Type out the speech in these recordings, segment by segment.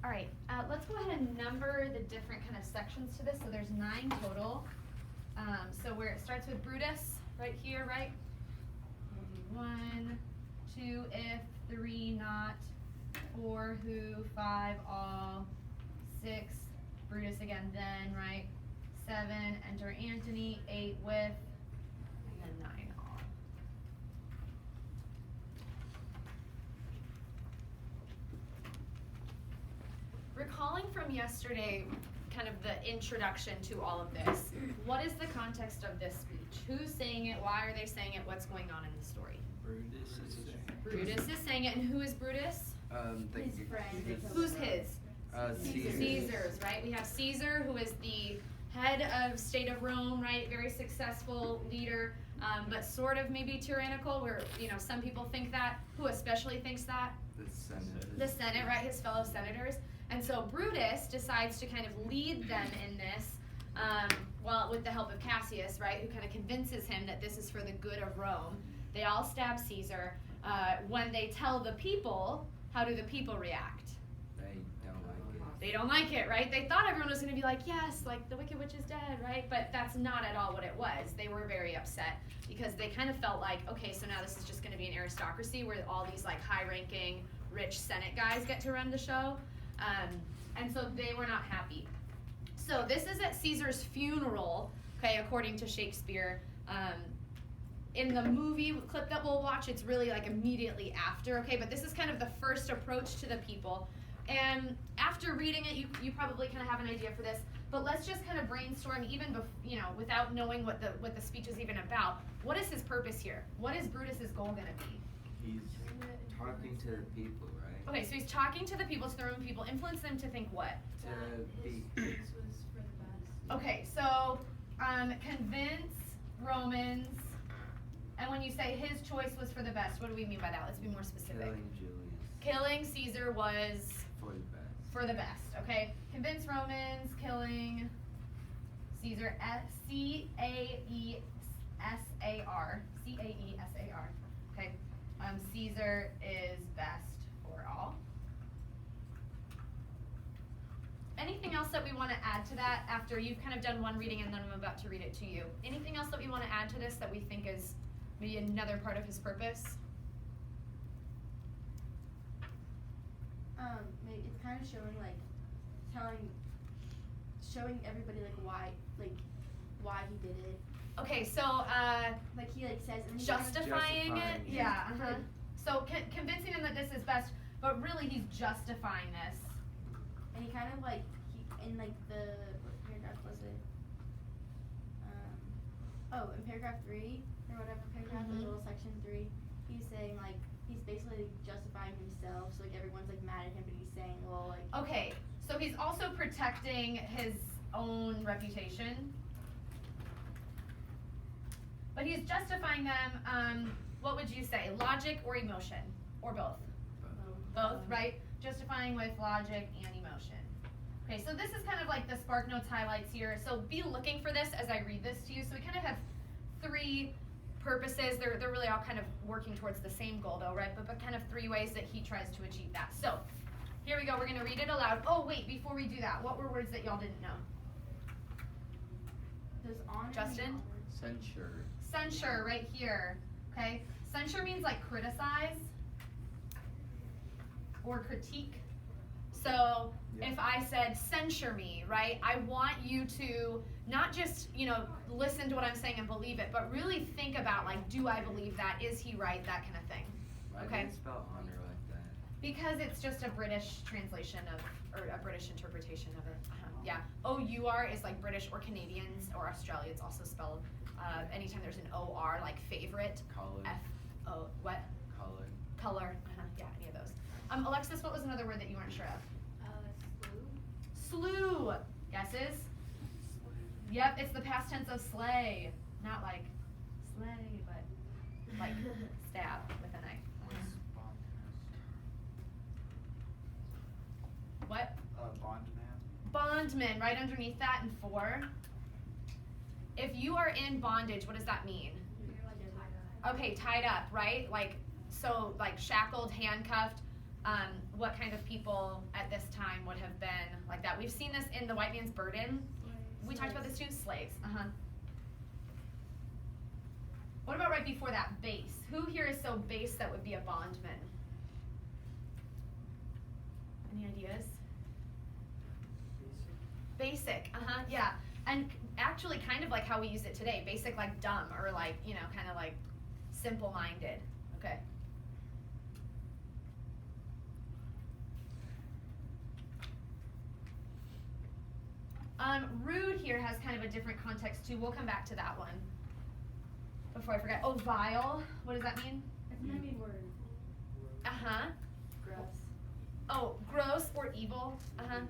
All right, let's go ahead and number the different kind of sections to this. So there's 9 total. So where it starts with Brutus, right here, right? 1, 2, if, 3, not, 4, who, 5, all, 6, Brutus again, then, right? 7, enter Antony, 8, with, and then 9, all. Recalling from yesterday, kind of the introduction to all of this, what is the context of this speech? Who's saying it? Why are they saying it? What's going on in the story? Brutus is saying it, and who is Brutus? His friend. Who's his? Caesar's, right? We have Caesar, who is the head of state of Rome, right? Very successful leader, but sort of maybe tyrannical, where, some people think that. Who especially thinks that? The Senate, right? His fellow senators. And so Brutus decides to kind of lead them in this, with the help of Cassius, right? Who kind of convinces him that this is for the good of Rome. They all stab Caesar. When they tell the people, how do the people react? They don't like it, right? They thought everyone was going to be like, yes, like the Wicked Witch is dead, right? But that's not at all what it was. They were very upset because they kind of felt like, okay, so now this is just going to be an aristocracy where all these like high-ranking, rich Senate guys get to run the show. And so they were not happy. So this is at Caesar's funeral, okay, according to Shakespeare. In the movie clip that we'll watch, it's really like immediately after, okay? But this is kind of the first approach to the people. And after reading it, you probably kind of have an idea for this. But let's just kind of brainstorm, even without knowing what the speech is even about. What is his purpose here? What is Brutus's goal going to be? He's talking to the people, right? Okay, so he's talking to the people, to the Roman people, influence them to think what? His choice was for the best. Okay, so convince Romans, and when you say his choice was for the best, what do we mean by that? Let's be more specific. Killing Julius. Killing Caesar was For the best. for the best, okay? Convince Romans, killing Caesar, C-A-E-S-A-R, C-A-E-S-A-R, okay? Caesar is best for all. Anything else that we want to add to that after you've kind of done one reading and then I'm about to read it to you? Anything else that we want to add to this that we think is maybe another part of his purpose? Maybe it's kind of showing showing everybody why he did it. Okay, so He says justifying it, it. yeah. So convincing him that this is best, but really he's justifying this. and he kind of in the what paragraph was it? In paragraph 3 or whatever paragraph, the little section 3, he's saying he's basically justifying himself. So everyone's mad at him, but he's saying, Okay, so he's also protecting his own reputation. But he's justifying them, what would you say, logic or emotion? Or both? Both, right? Justifying with logic and emotion. Okay, so this is kind of like the Spark Notes highlights here. So be looking for this as I read this to you. So we kind of have 3 purposes. They're really all kind of working towards the same goal though, right? But kind of 3 ways that he tries to achieve that. So here we go. We're going to read it aloud. Oh, wait, before we do that, what were words that y'all didn't know? Does honor Justin? Censure. Censure right here, okay? Censure means criticize or critique. So if I said censure me, right, I want you to not just, listen to what I'm saying and believe it, but really think about do I believe that? Is he right? That kind of thing. Why Okay. do you spell honor like that? Because it's just a British translation or a British interpretation of it. Yeah. O-U-R is British or Canadians or Australia. It's also spelled anytime there's an O-R, favorite. Color. F-O, what? Color. Color. Yeah, any of those. Alexis, what was another word that you weren't sure of? Slew. Guesses? Yep, it's the past tense of slay. Not slay, but stab with a knife. What? Bondman. Bondman, right underneath that in 4. If you are in bondage, what does that mean? You're tied up. Okay, tied up, right? So shackled, handcuffed. what kind of people at this time would have been like that. We've seen this in the white man's burden. We talked about this too, slaves. What about right before that, base? Who here is so base that would be a bondman? Any ideas? Basic, yeah. And actually kind of like how we use it today. Basic like dumb or like, you know, kind of like simple-minded. Okay. Rude here has kind of a different context too. We'll come back to that one. Before I forget. Oh, vile. What does that mean? Doesn't that mean word? Gross. Oh, gross or evil.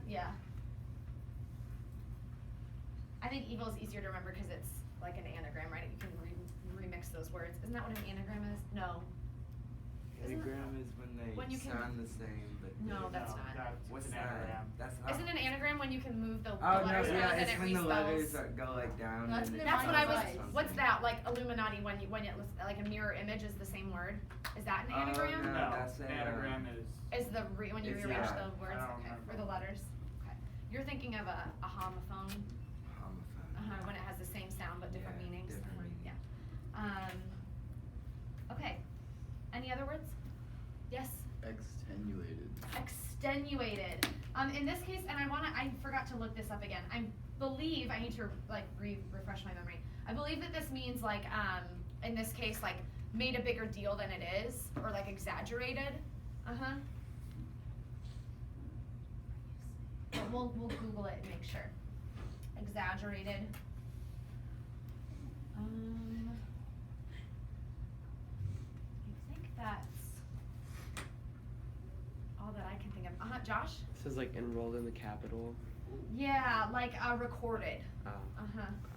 Yeah. I think evil is easier to remember because it's like an anagram, right? You can remix those words. Isn't that what an anagram is? No. Anagram is when they you can- sound the same, but No, that's not. What's an that? anagram. That's not. Isn't an anagram when you can move the Oh no, letters around yeah, and it's it when the letters respells? go like down. That's and the That's what I was. Something. What's that? Like Illuminati when it was like a mirror image is the same word. Is that an anagram? no. No, that's a, anagram is. Is the when you It's, rearrange yeah. the words? I don't Okay, remember. or the letters. Okay, you're thinking of a homophone. Homophone. When it has the same sound but different Yeah, meanings. different meanings. Yeah. Okay. Any other words? Yes. Extenuated. Extenuated. In this case, and I forgot to look this up again. I believe I need to like refresh my memory. I believe that this means like in this case like made a bigger deal than it is or like exaggerated. But we'll Google it and make sure. Exaggerated. I think that's all that I can think of. Josh? It says like enrolled in the capital. Yeah, like recorded. Oh.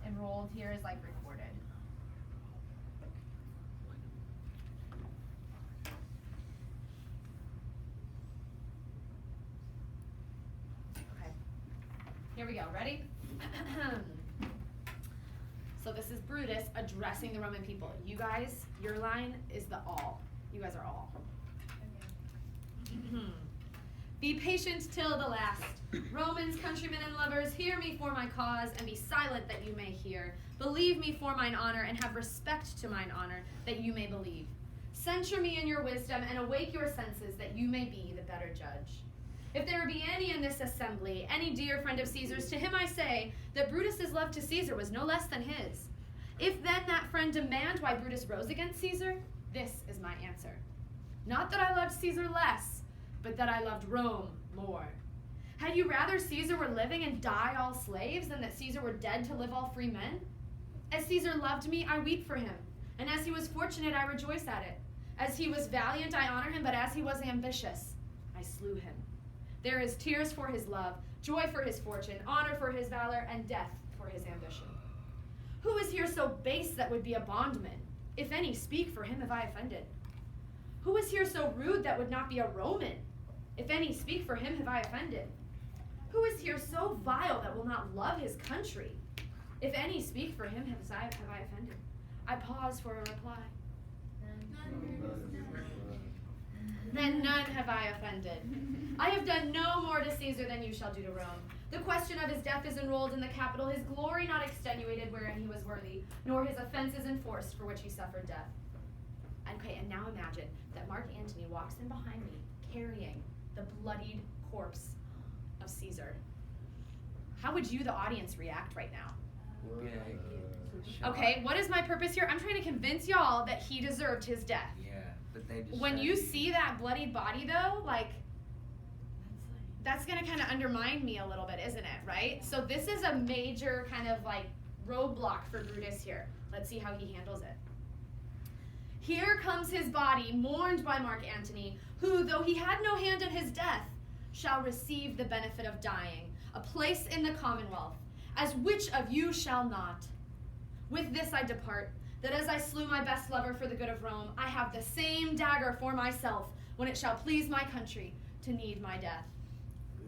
Enrolled here is like recorded. Okay. Here we go. Ready? So this is Brutus addressing the Roman people. You guys, your line is the all. You guys are all. Be patient till the last. Romans, countrymen, and lovers, hear me for my cause, and be silent that you may hear. Believe me for mine honor, and have respect to mine honor, that you may believe. Censure me in your wisdom, and awake your senses, that you may be the better judge. If there be any in this assembly, any dear friend of Caesar's, to him I say that Brutus's love to Caesar was no less than his. If then that friend demand why Brutus rose against Caesar, this is my answer. Not that I loved Caesar less, but that I loved Rome more. Had you rather Caesar were living and die all slaves than that Caesar were dead to live all free men? As Caesar loved me, I weep for him, and as he was fortunate, I rejoice at it. As he was valiant, I honor him, but as he was ambitious, I slew him. There is tears for his love, joy for his fortune, honor for his valor, and death for his ambition. Who is here so base that would be a bondman? If any, speak, for him have I offended. Who is here so rude that would not be a Roman? If any, speak, for him have I offended. Who is here so vile that will not love his country? If any, speak, for him have I offended. I pause for a reply. Then none have I offended. I have done no more to Caesar than you shall do to Rome. The question of his death is enrolled in the capital, his glory not extenuated wherein he was worthy, nor his offenses enforced for which he suffered death. Okay, and now imagine that Mark Antony walks in behind me carrying the bloodied corpse of Caesar. How would you, the audience, react right now? Okay, what is my purpose here? I'm trying to convince y'all that he deserved his death. Yeah, but they just. When you see that bloodied body, though, like, that's going to kind of undermine me a little bit, isn't it, right? So this is a major kind of, like, roadblock for Brutus here. Let's see how he handles it. Here comes his body, mourned by Mark Antony, who, though he had no hand in his death, shall receive the benefit of dying, a place in the commonwealth, as which of you shall not? With this I depart, that as I slew my best lover for the good of Rome, I have the same dagger for myself, when it shall please my country to need my death.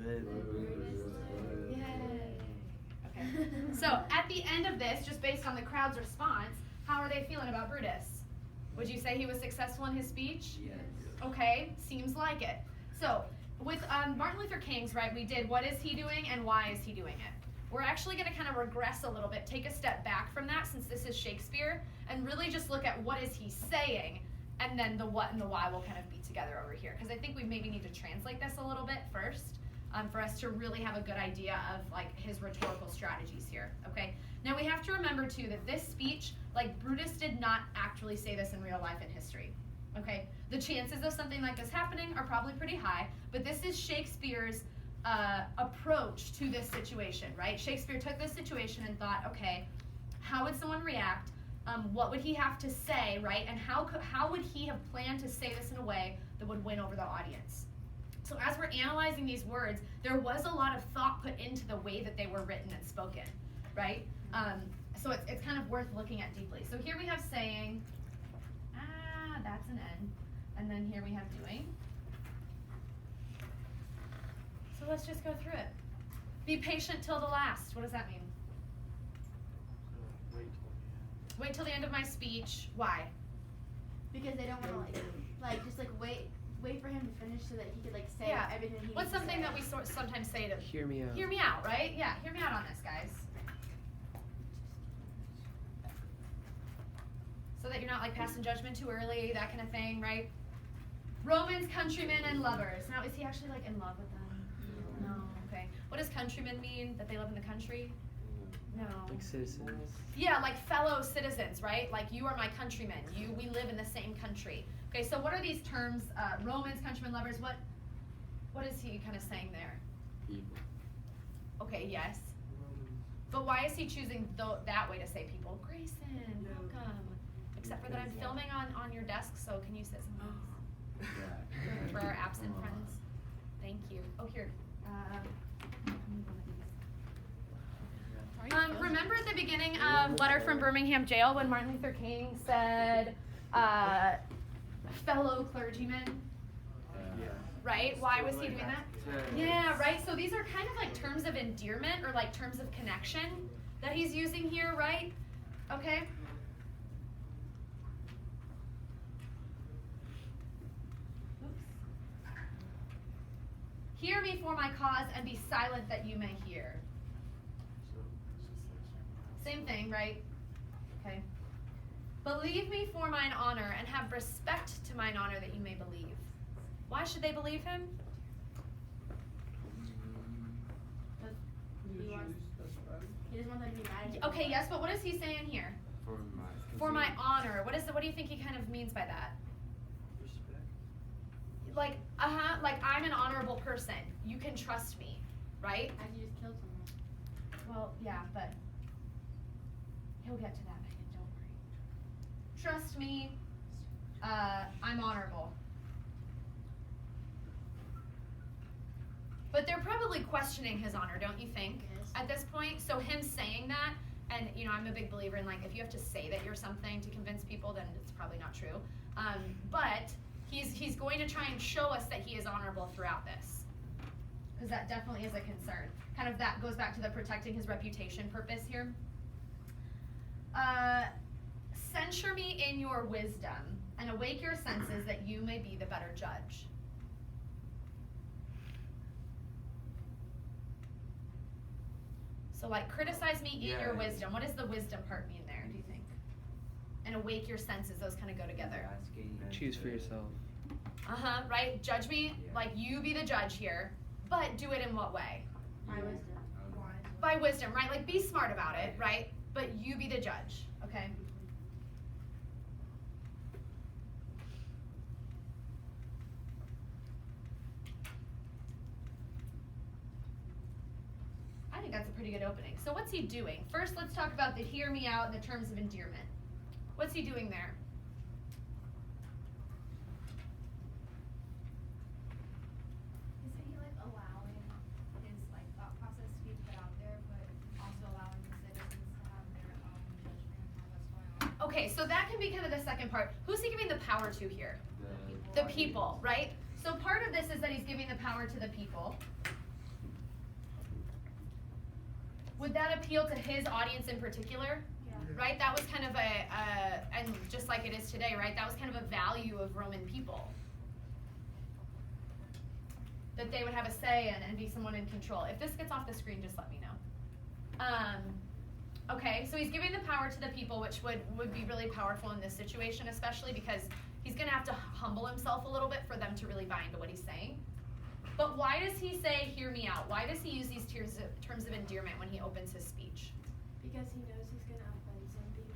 Yay. Okay. So, at the end of this, just based on the crowd's response, how are they feeling about Brutus? Would you say he was successful in his speech? Yes. Okay, seems like it. So with Martin Luther King's, right, we did what is he doing and why is he doing it. We're actually going to kind of regress a little bit, take a step back from that since this is Shakespeare, and really just look at what is he saying, and then the what and the why will kind of be together over here. Because I think we maybe need to translate this a little bit first for us to really have a good idea of like his rhetorical strategies here, okay? Now we have to remember too that this speech, like Brutus did not actually say this in real life in history, okay? The chances of something like this happening are probably pretty high, but this is Shakespeare's approach to this situation, right? Shakespeare took this situation and thought, okay, how would someone react? What would he have to say, right? And how would he have planned to say this in a way that would win over the audience? So as we're analyzing these words, there was a lot of thought put into the way that they were written and spoken, right? So it's kind of worth looking at deeply. So here we have saying, that's an N, and then here we have doing. So let's just go through it. Be patient till the last. What does that mean? Wait till the end of my speech. Why? Because they don't want to just wait for him to finish so that he could say everything he needs What's to something say. that we sometimes say to Hear me out. hear me out, right? Yeah, hear me out on this, guys. So that you're not passing judgment too early, that kind of thing, right? Romans, countrymen, and lovers. Now, is he actually in love with them? No. Okay. What does countrymen mean? That they live in the country? No. Like citizens. Yeah, like fellow citizens, right? Like you are my countrymen. We live in the same country. Okay, so what are these terms? Romans, countrymen, lovers. What is he kind of saying there? People. Okay, yes. But why is he choosing that way to say people? Grayson, welcome. Except for that I'm filming on your desk, so can you sit somewhere else? For our absent friends. Thank you. Oh, here. Remember at the beginning of Letter from Birmingham Jail when Martin Luther King said, fellow clergymen? Right? Why was he doing that? Yeah, right? So these are kind of terms of endearment or terms of connection that he's using here, right? Okay? Oops. Hear me for my cause and be silent that you may hear. Same thing, right? Okay. Believe me for mine honor, and have respect to mine honor that you may believe. Why should they believe him? He doesn't want them to be mad at him. Okay, yes, but what is he saying here? For my honor. What do you think he kind of means by that? Respect. I'm an honorable person. You can trust me, right? As you just killed someone. Well, yeah, but he'll get to that, Megan, don't worry. Trust me, I'm honorable. But they're probably questioning his honor, don't you think, Yes. at this point? So him saying that, and I'm a big believer in if you have to say that you're something to convince people, then it's probably not true. But he's going to try and show us that he is honorable throughout this. Because that definitely is a concern. Kind of that goes back to the protecting his reputation purpose here. Censure me in your wisdom, and awake your senses that you may be the better judge. So criticize me in your wisdom. What does the wisdom part mean there, do you think? And awake your senses, those kind of go together. Choose for yourself. Right? Judge me, you be the judge here, but do it in what way? My wisdom. By wisdom, right? Be smart about it, right? But you be the judge, okay? I think that's a pretty good opening. So what's he doing? First, let's talk about the hear me out and the terms of endearment. What's he doing there? Isn't he allowing his thought process to be put out there, but also allowing the citizens to have their own judgment on what's going on? Okay, so that can be kind of the second part. Who's he giving the power to here? The people, right? So part of this is that he's giving the power to the people. Would that appeal to his audience in particular? Yeah. Right? That was kind of and just like it is today, right? That was kind of a value of Roman people. that they would have a say in and be someone in control. If this gets off the screen, just let me know. Okay, so he's giving the power to the people, which would be really powerful in this situation, especially because he's going to have to humble himself a little bit for them to really buy into what he's saying. But why does he say, hear me out? Why does he use these terms of endearment when he opens his speech? Because he knows he's going to offend some people.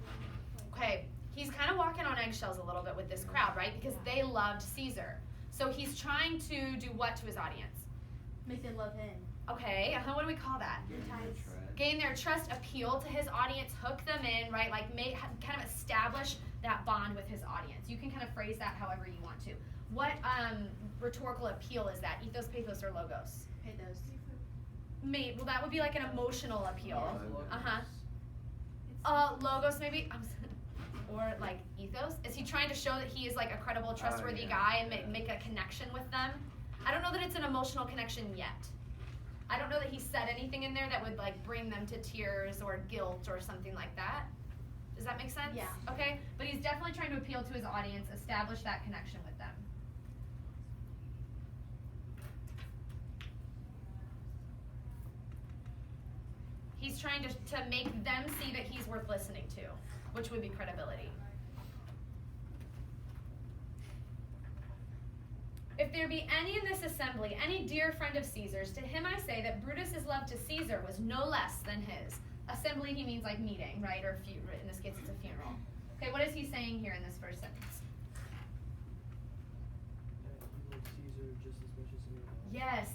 Okay, he's kind of walking on eggshells a little bit with this crowd, right? Because they loved Caesar. So he's trying to do what to his audience? Make them love him. Okay, what do we call that? Gain their trust, appeal to his audience, hook them in, right? Like kind of establish that bond with his audience. You can kind of phrase that however you want to. What rhetorical appeal is that? Ethos, pathos, or logos? Pathos. Well, that would be like an emotional appeal. Yeah. Logos maybe, or like ethos. Is he trying to show that he is like a credible, trustworthy guy and make a connection with them? I don't know that it's an emotional connection yet. I don't know that he said anything in there that would like bring them to tears or guilt or something like that. Does that make sense? Yeah. Okay, but he's definitely trying to appeal to his audience, establish that connection with them. He's trying to make them see that he's worth listening to, which would be credibility. If there be any in this assembly, any dear friend of Caesar's, to him I say that Brutus's love to Caesar was no less than his. Assembly, he means like meeting, right? Or in this case, it's a funeral. Okay, what is he saying here in this first sentence? That he loves Caesar just as much as anyone else. Yes,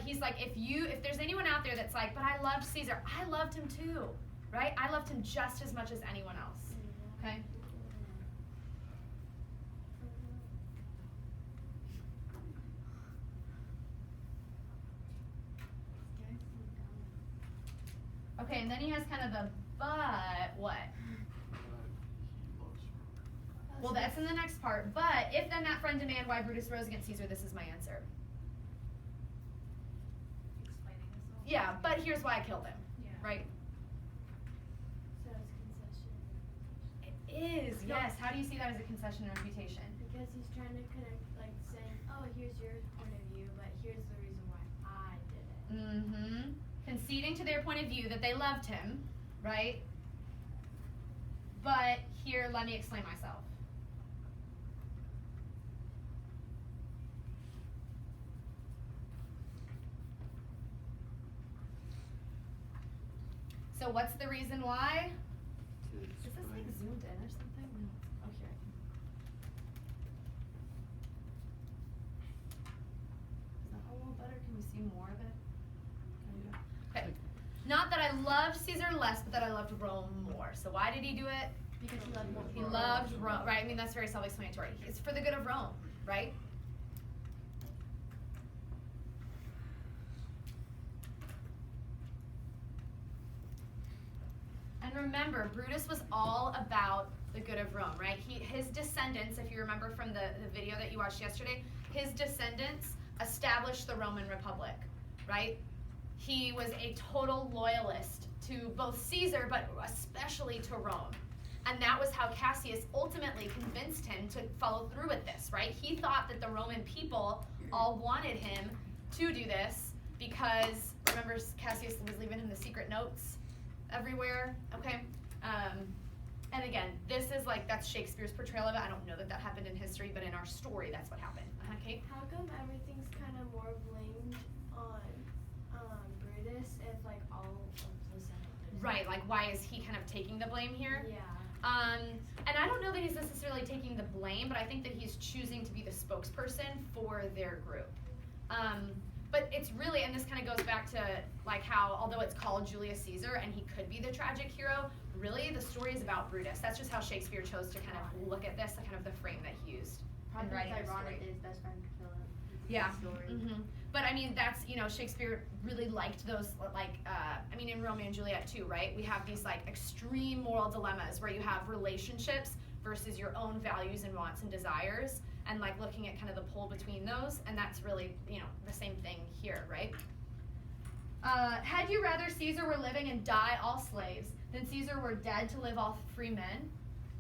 he's like if there's anyone out there that's like, but I loved Caesar, I loved him too, right? I loved him just as much as anyone else. Okay. Okay, and then he has kind of the but what? Well, that's in the next part. But if then that friend demand why Brutus rose against Caesar, this is my answer. Explaining himself. Yeah, but here's why I killed him. Yeah. Right? So it's concession. It is, yes. How do you see that as a concession and reputation? Because he's trying to connect, like saying, oh, here's your point of view, but here's the reason why I did it. Mm-hmm. Conceding to their point of view that they loved him, right? But here, let me explain myself. So what's the reason why? Is this like zoomed in or something? No. Oh, here. Is that a little better? Can we see more of it? Okay. Not that I loved Caesar less, but that I loved Rome more. So why did he do it? Because he loved more. He loved Rome, right? I mean, that's very self-explanatory. It's for the good of Rome, right? And remember, Brutus was all about the good of Rome, right? His descendants, if you remember from the video that you watched yesterday, his descendants established the Roman Republic, right? He was a total loyalist to both Caesar, but especially to Rome. And that was how Cassius ultimately convinced him to follow through with this, right? He thought that the Roman people all wanted him to do this because, remember, Cassius was leaving him the secret notes everywhere, okay? And again, this is like, that's Shakespeare's portrayal of it. I don't know that that happened in history, but in our story, that's what happened. Kate? How come everything's kind of more blamed on Brutus if like all of the senators? Right, like why is he kind of taking the blame here? Yeah. And I don't know that he's necessarily taking the blame, but I think that he's choosing to be the spokesperson for their group. But it's really, and this kind of goes back to like how, although it's called Julius Caesar and he could be the tragic hero, really the story is about Brutus. That's just how Shakespeare chose to kind of look at this, kind of the frame that he used. Probably writing it's the ironic story. that his best friend could kill him. Yeah. Story. Mm-hmm. But I mean, that's, you know, Shakespeare really liked those, like, I mean, in Romeo and Juliet too, right? We have these like extreme moral dilemmas where you have relationships versus your own values and wants and desires, and like looking at kind of the pull between those, and that's really, you know, the same thing here, right? Had you rather Caesar were living and die all slaves than Caesar were dead to live all free men?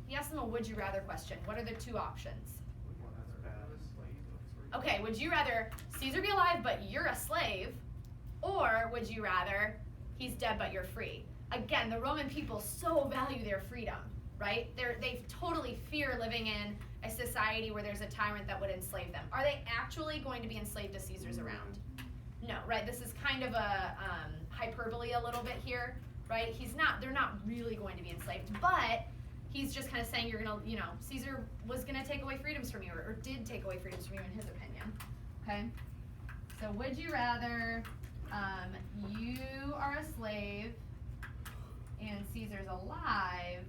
He asked them a would you rather question. What are the two options? Okay, would you rather Caesar be alive but you're a slave, or would you rather he's dead but you're free? Again, the Roman people so value their freedom, right? They totally fear living in a society where there's a tyrant that would enslave them. Are they actually going to be enslaved to Caesar's around? No, right? This is kind of a hyperbole a little bit here, right? They're not really going to be enslaved, but he's just kind of saying you're gonna, Caesar was gonna take away freedoms from you, or did take away freedoms from you in his opinion, okay? So would you rather you are a slave and Caesar's alive,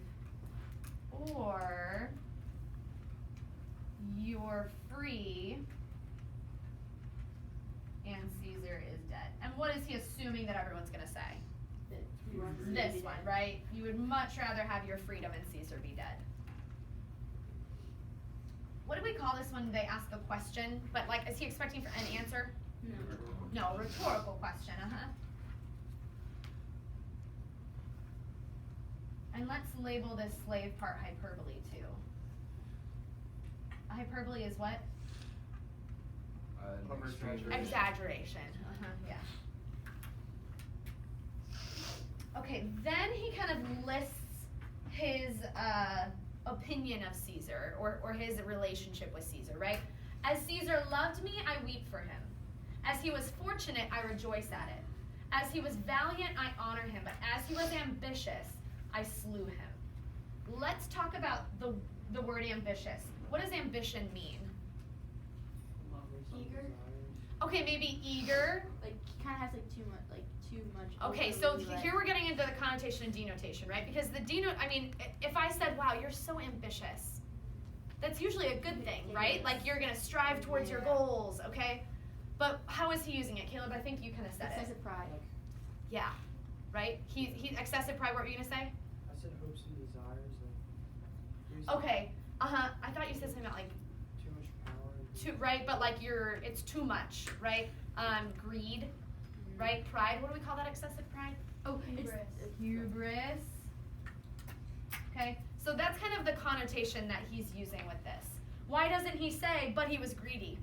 or you're free and Caesar is dead? And what is he assuming that everyone's gonna say? This one, right? You would much rather have your freedom and Caesar be dead. What do we call this when they ask a question, but like, is he expecting for an answer? No, rhetorical question, And let's label this slave part hyperbole too. A hyperbole is what? Exaggeration. Yeah. Okay, then he kind of lists his opinion of Caesar, or his relationship with Caesar, right? As Caesar loved me, I weep for him. As he was fortunate, I rejoice at it. As he was valiant, I honor him. But as he was ambitious, I slew him. Let's talk about the word ambitious. What does ambition mean? Eager. Okay, maybe eager. Like, he kind of has too much. Okay, so here we're getting into the connotation and denotation, right? Because if I said, wow, you're so ambitious, that's usually a good thing, right? Like, you're gonna strive towards your goals, okay? But how is he using it, Caleb? I think you kind of said it. Excessive pride. Yeah, right? He excessive pride. What were you gonna say? I said hopes and desires. Like, Okay. I thought you said something about like too much power. right, but like it's too much, right? Greed, right? Pride. What do we call that? Excessive pride? Oh, Hubris. Okay, so that's kind of the connotation that he's using with this. Why doesn't he say, but he was greedy?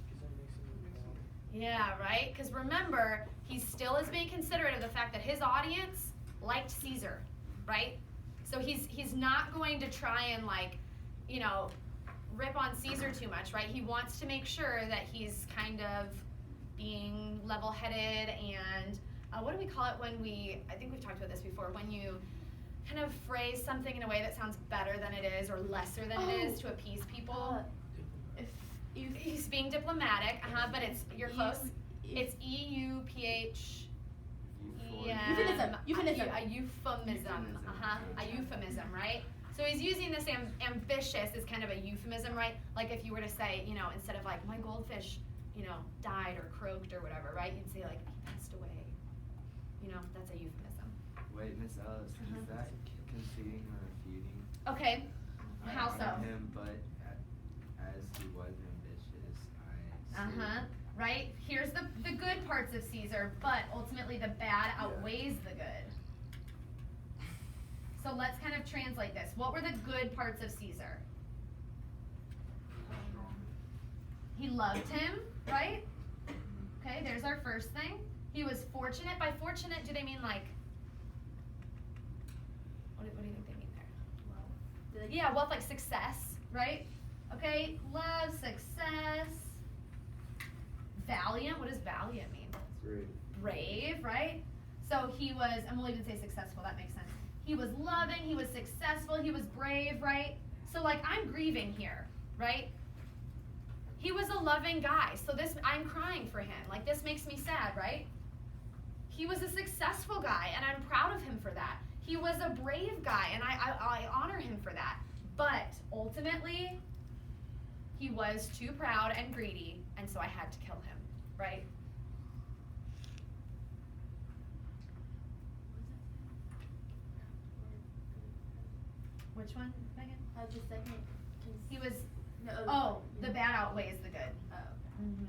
Because that makes him Yeah, right? Because remember, he still is being considerate of the fact that his audience liked Caesar, right? So he's not going to try and rip on Caesar too much, right? He wants to make sure that he's kind of being level-headed and what do we call it when I think we've talked about this before, when you kind of phrase something in a way that sounds better than it is or lesser than it is to appease people. He's being diplomatic, but you're close. It's EUPH. Euphemism. A euphemism. A euphemism, right? So he's using this ambitious as kind of a euphemism, right? Like if you were to say, instead of like my goldfish, died or croaked or whatever, right? You'd say like he passed away. That's a euphemism. Wait, Miss Ellis, is that conceding or refuting? Okay. I How so? honor him, but as he was ambitious, I Right? Here's the good parts of Caesar, but ultimately the bad outweighs the good. So let's kind of translate this. What were the good parts of Caesar? He loved him, right? Okay, there's our first thing. He was fortunate. By fortunate, do they mean like, what do you think they mean there? Yeah, wealth, like success, right? Okay, love, success. Valiant, what does valiant mean? Brave, right? So he was, and we'll even say successful, that makes sense. He was loving, he was successful, he was brave, right? So like I'm grieving here, right? He was a loving guy, so I'm crying for him. Like this makes me sad, right? He was a successful guy, and I'm proud of him for that. He was a brave guy, and I honor him for that. But ultimately, he was too proud and greedy, and so I had to kill him, right? Which one, Megan? The second. He was, No, the bad outweighs the good. Oh. Mm-hmm.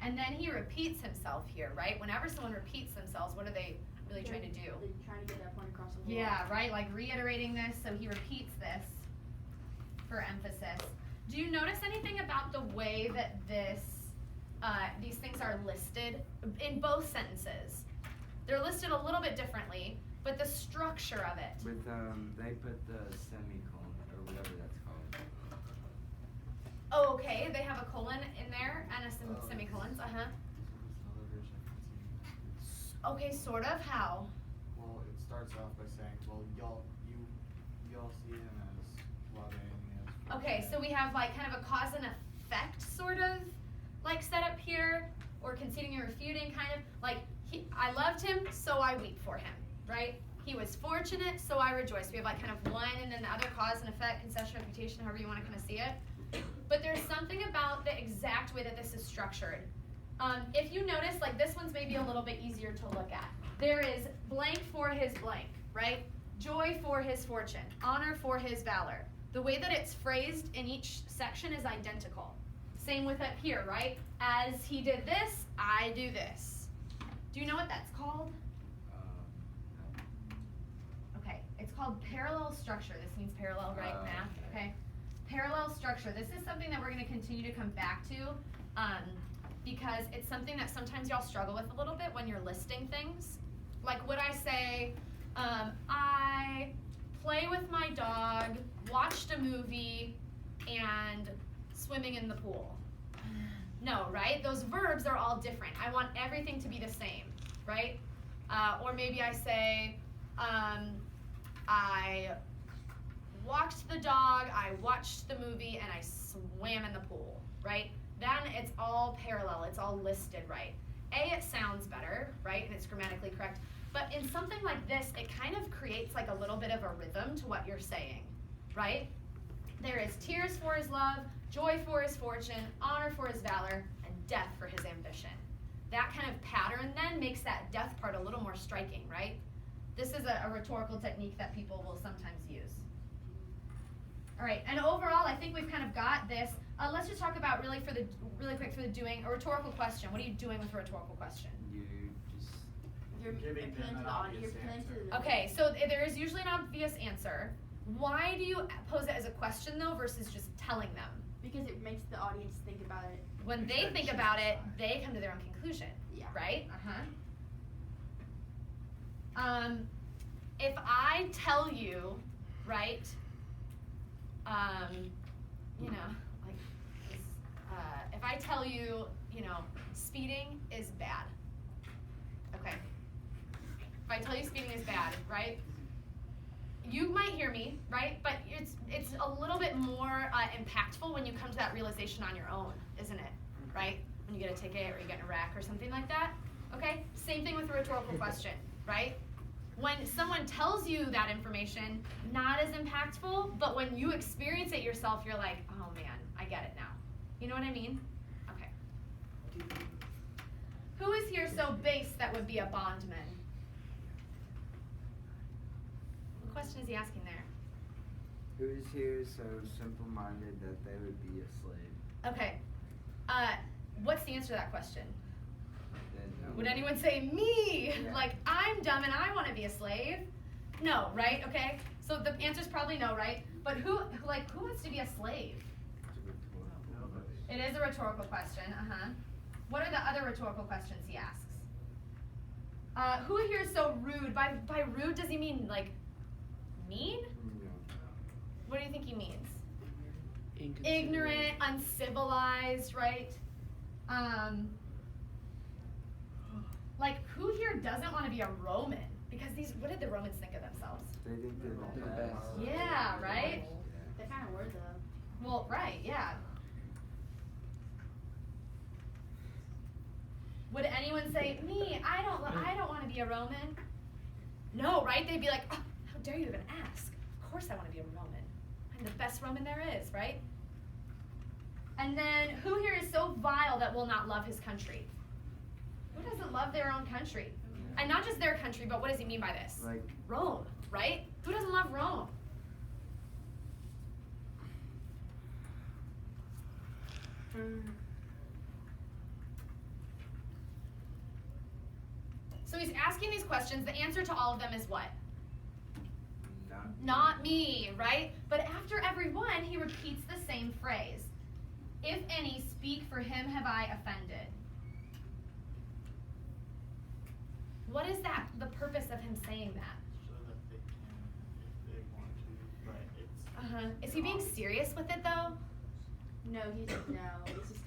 And then he repeats himself here, right? Whenever someone repeats themselves, what are they really trying to do? They're trying to get that point across the board. Yeah, right? Like reiterating this, so he repeats this for emphasis. Do you notice anything about the way that these things are listed in both sentences? They're listed a little bit differently, but the structure of it. With they put the semicolon or whatever that's called. Oh, okay. They have a colon in there and semicolons. Okay, sort of. How? Well, it starts off by saying, well, y'all see him as loving, as Okay, so we have like kind of a cause and effect sort of like set up here, or conceding and refuting kind of like I loved him, so I weep for him, right? He was fortunate, so I rejoice. We have like kind of one and then the other, cause and effect, concession, refutation, however you want to kind of see it. But there's something about the exact way that this is structured. If you notice, like this one's maybe a little bit easier to look at. There is blank for his blank, right? Joy for his fortune, honor for his valor. The way that it's phrased in each section is identical. Same with up here, right? As he did this, I do this. Do you know what that's called? Okay, it's called parallel structure. This means parallel, right? Math, okay? Parallel structure. This is something that we're going to continue to come back to because it's something that sometimes y'all struggle with a little bit when you're listing things. Like, would I say, I play with my dog, watched a movie, and swimming in the pool? No, right? Those verbs are all different. I want everything to be the same, right? Or maybe I say, I walked the dog, I watched the movie, and I swam in the pool, right? Then it's all parallel, it's all listed right. It sounds better, right? And it's grammatically correct. But in something like this, it kind of creates like a little bit of a rhythm to what you're saying, right? There is tears for his love, joy for his fortune, honor for his valor, and death for his ambition. That kind of pattern then makes that death part a little more striking, right? This is a rhetorical technique that people will sometimes use. All right, and overall, I think we've kind of got this. Let's just talk about really quick for the doing a rhetorical question. What are you doing with a rhetorical question? You're Giving appealing them to an the audience. obvious You're appealing to the Okay, so there is usually an obvious answer. Why do you pose it as a question though versus just telling them? Because it makes the audience think about it. When they think about it, they come to their own conclusion. Yeah. Right? If I tell you, right, you know, like, if I tell you, you know, speeding is bad. Okay. If I tell you speeding is bad, right? You might hear me, right? But it's a little bit more impactful when you come to that realization on your own, isn't it? Right? When you get a ticket or you get in a wreck or something like that. Okay? Same thing with a rhetorical question, right? When someone tells you that information, not as impactful, but when you experience it yourself, you're like, oh man, I get it now. You know what I mean? Okay. Who is here so base that would be a bondman? What question is he asking there? Who's here so simple-minded that they would be a slave? Okay. What's the answer to that question? No. Would anyone say me? Yeah. Like, I'm dumb and I want to be a slave? No, right? Okay. So the answer's probably no, right? But who wants to be a slave? It is a rhetorical question. What are the other rhetorical questions he asks? Who here is so rude? By rude, does he mean like mean? No. What do you think he means? Inconsiderate. Ignorant, uncivilized, right? Like, who here doesn't want to be a Roman? Because what did the Romans think of themselves? They think they're the best. Yeah, right? They kind of were though. Well, right, yeah. Would anyone say, me, I don't want to be a Roman? No, right? They'd be like, oh, how dare you even ask? Of course I want to be a Roman. I'm the best Roman there is, right? And then, who here is so vile that will not love his country? Who doesn't love their own country? And not just their country, but what does he mean by this? Like Rome, right? Who doesn't love Rome? So he's asking these questions. The answer to all of them is what? not Not me, right? But after every one, he repeats the same phrase. If any speak for him have I offended. What is that, the purpose of him saying that? So that they can, if they want to, but it's. Is he being serious with it though? No, he's just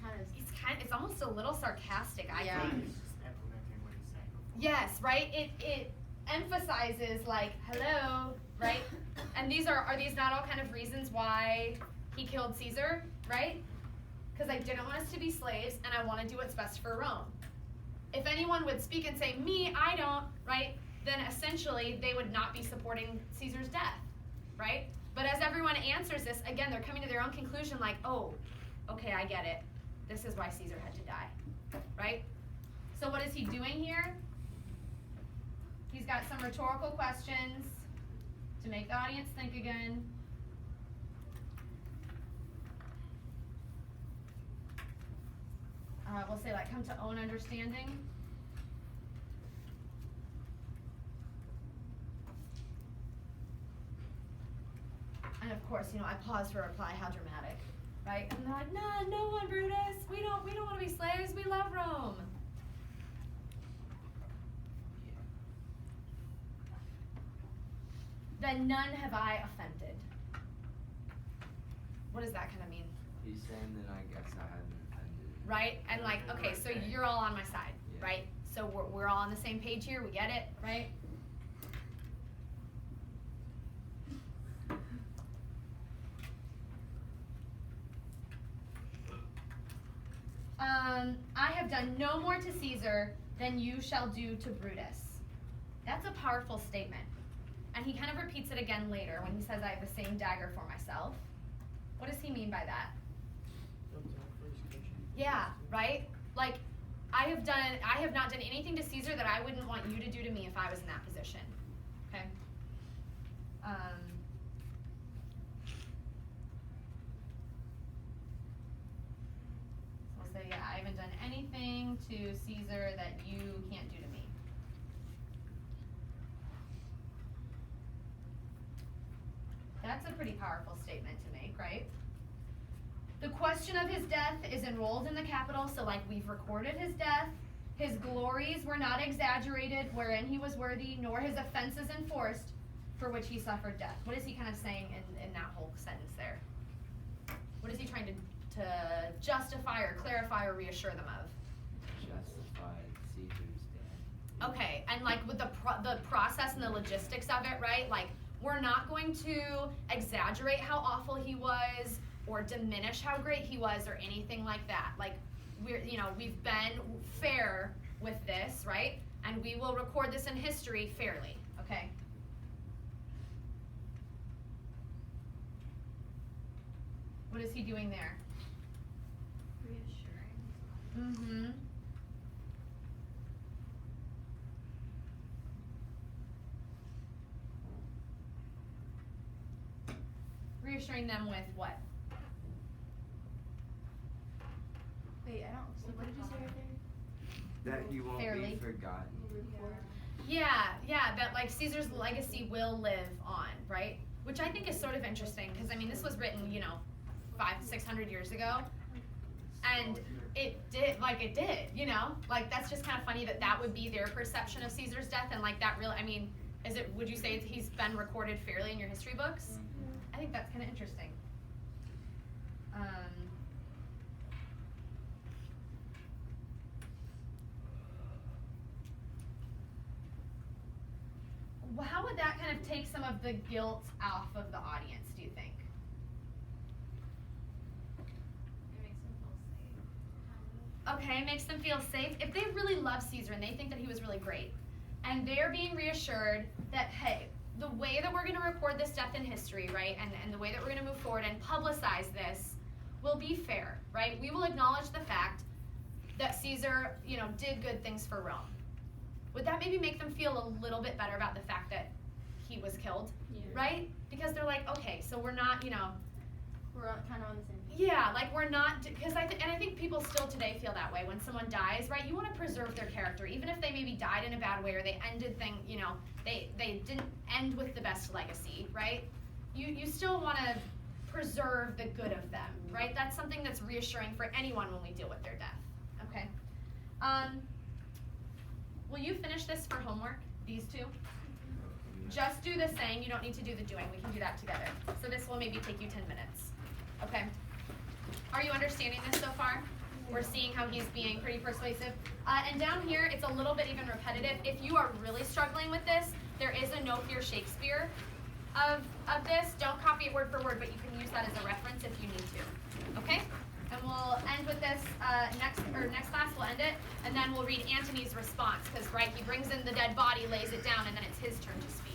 kind of. It's almost a little sarcastic, I Yeah. think. He's just implementing what he's saying before. Yes, right? It emphasizes like, hello, right? And are these not all kind of reasons why he killed Caesar, right? Because I didn't want us to be slaves and I want to do what's best for Rome. If anyone would speak and say, me, I don't, right? Then essentially they would not be supporting Caesar's death, right? But as everyone answers this, again, they're coming to their own conclusion like, oh, okay, I get it. This is why Caesar had to die, right? So what is he doing here? He's got some rhetorical questions to make the audience think again. We'll say like, come to own understanding. And of course, I pause for a reply, how dramatic, right? And they're like, nah, no one, Brutus. We don't want to be slaves. We love Rome. Then none have I offended. What does that kind of mean? He's saying that I guess I haven't offended. Right? And like, okay, so you're all on my side, Yeah. right? So we're all on the same page here. We get it, right? I have done no more to Caesar than you shall do to Brutus. That's a powerful statement. And he kind of repeats it again later when he says, I have the same dagger for myself. What does he mean by that? Yeah, right? Like, I have not done anything to Caesar that I wouldn't want you to do to me if I was in that position. Okay? So we'll say, yeah, I haven't done anything to Caesar that you can't do to me. That's a pretty powerful statement to make, right? The question of his death is enrolled in the Capitol, so like we've recorded his death. His glories were not exaggerated, wherein he was worthy, nor his offenses enforced, for which he suffered death. What is he kind of saying in that whole sentence there? What is he trying to justify or clarify or reassure them of? Justify Caesar's death. Okay, and like with the process and the logistics of it, right? Like, we're not going to exaggerate how awful he was or diminish how great he was or anything like that. Like, we've been fair with this, right? And we will record this in history fairly, okay? What is he doing there? Reassuring. Mm-hmm. Reassuring them with what? Wait, I don't see. What did you say right there? That you won't Fairly. be forgotten. Yeah, that like Caesar's legacy will live on, right? Which I think is sort of interesting because I mean this was written, 500-600 years ago, and it did, like that's just kind of funny that would be their perception of Caesar's death, and like that really, I mean, would you say he's been recorded fairly in your history books? I think that's kind of interesting. How would that kind of take some of the guilt off of the audience, do you think? It makes them feel safe. Okay, makes them feel safe. If they really love Caesar and they think that he was really great, and they're being reassured that, hey, the way that we're going to record this death in history, right, and the way that we're going to move forward and publicize this will be fair, right? We will acknowledge the fact that Caesar, did good things for Rome. Would that maybe make them feel a little bit better about the fact that he was killed, Yeah. right? Because they're like, okay, so we're not we're kind of on the same page. Yeah, like we're not, because I think people still today feel that way when someone dies, right? You want to preserve their character, even if they maybe died in a bad way or they ended they didn't end with the best legacy, right? You still want to preserve the good of them, right? That's something that's reassuring for anyone when we deal with their death. Okay. Will you finish this for homework? These two. Just do the saying. You don't need to do the doing. We can do that together. So this will maybe take you 10 minutes. Okay. Are you understanding this so far? We're seeing how he's being pretty persuasive. And down here, it's a little bit even repetitive. If you are really struggling with this, there is a No Fear Shakespeare of this. Don't copy it word for word, but you can use that as a reference if you need to. Okay? And we'll end with this next class. We'll end it, and then we'll read Antony's response because right, he brings in the dead body, lays it down, and then it's his turn to speak.